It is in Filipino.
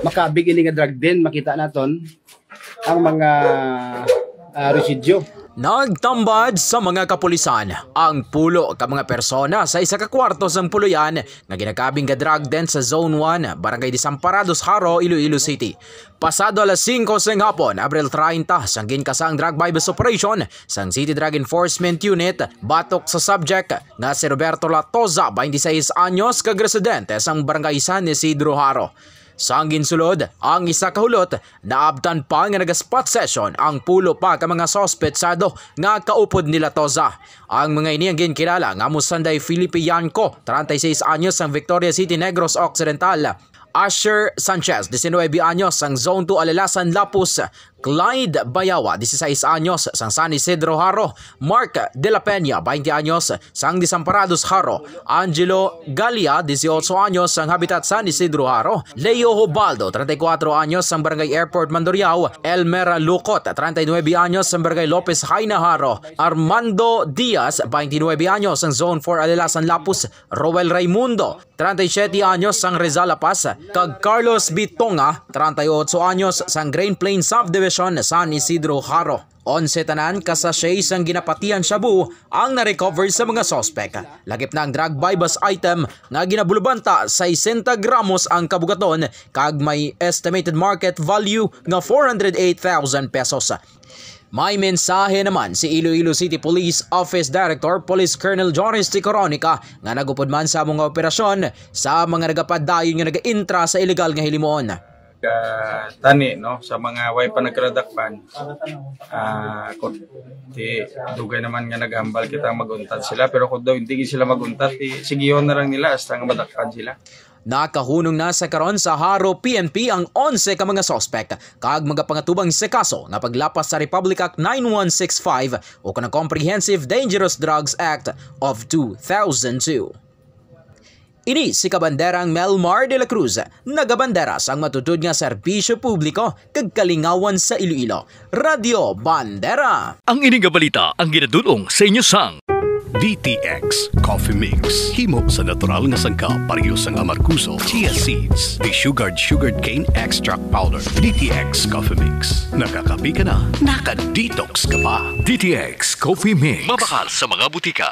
makabig nga drug din, makita naton ang mga residyo. Nagtambad sa mga kapulisan ang pulo ka mga persona sa isa ka kwarto sang puluyan nga ginakabing nga drug den sa Zone 1, Barangay Desamparados, Haro, Iloilo City. Pasado alas 5 sang hapon, Abril 30, sang ginkasang drug bypass operation sang City Drug Enforcement Unit batok sa subject nga si Roberto Latoza, 26 anyos, kag residente sang Barangay San Isidro, Haro. Sang ginsulod, ang isa kahulot, naabtan pa nga nag-spot session ang pulo pa ka mga sospetsado nga kaupod nila Toza. Ang mga ini ang ginkilala nga Musanday Felipe Yanco, 36 anyos ang Victoria City, Negros Occidental. Asher Sanchez, 19 anyos ang Zone 2 Alalasan, Lapus. Clyde Bayawa, 16 anyos sang San Isidro, Haro. Mark De La Peña, 20 anyos sang Desamparados, Haro. Angelo Galia, 18 anyos sang Habitat San Isidro, Haro. Leo Hobaldo, 34 anyos sang Barangay Airport, Mandurriao. Elmer Lucot, 39 anyos sang Barangay Lopez, Haina, Haro. Armando Diaz, 29 anyos sang Zone 4 Alalasan, Lapus. Roel Raimundo, 37 anyos sang Rizal, La Paz. Kag Carlos Bitonga, 38 anyos sang Grain Plain Subdivision, San Isidro, Haro. 11 tanan kasashay sang ginapatian shabu ang na-recover sa mga sospek. Lagip na ang drug bypass item nga ginabulubanta sa 60 gramos ang kabugaton kag may estimated market value nga 408,000 pesos. May mensahe naman si Iloilo City Police Office Director Police Colonel Joris T. Coronica nga nagupod man sa mga operasyon sa mga nagapadayon nga nag-intra sa illegal nga hilimon. Tani no sa mga way pa nagkaladakpan di dugay naman nga nagambal kita maguntat sila, pero kung daw hindi sila maguntat sigihon na lang nila hasta nga madakpan sila. Nakahunong na sa karon sa Haro PNP ang 11 ka mga sospek kag mga pangatubang sa kaso nga paglapas sa Republic Act 9165 o kanang Comprehensive Dangerous Drugs Act of 2002. Ini si Kabanderang Melmar de la Cruz, nagabandera sang matutud nga serbisyo publiko kag kalingawan sa Iloilo. Radio Bandera. Ang ining balita ang ginadulong sa inyo sang DTX Coffee Mix. Himo sa natural nga sangka pareho sang amarkuso, chia seeds, sugared cane extract powder. DTX Coffee Mix. Nakakapi ka na, naka-detox ka pa. DTX Coffee Mix. Mabakal sa mga butika.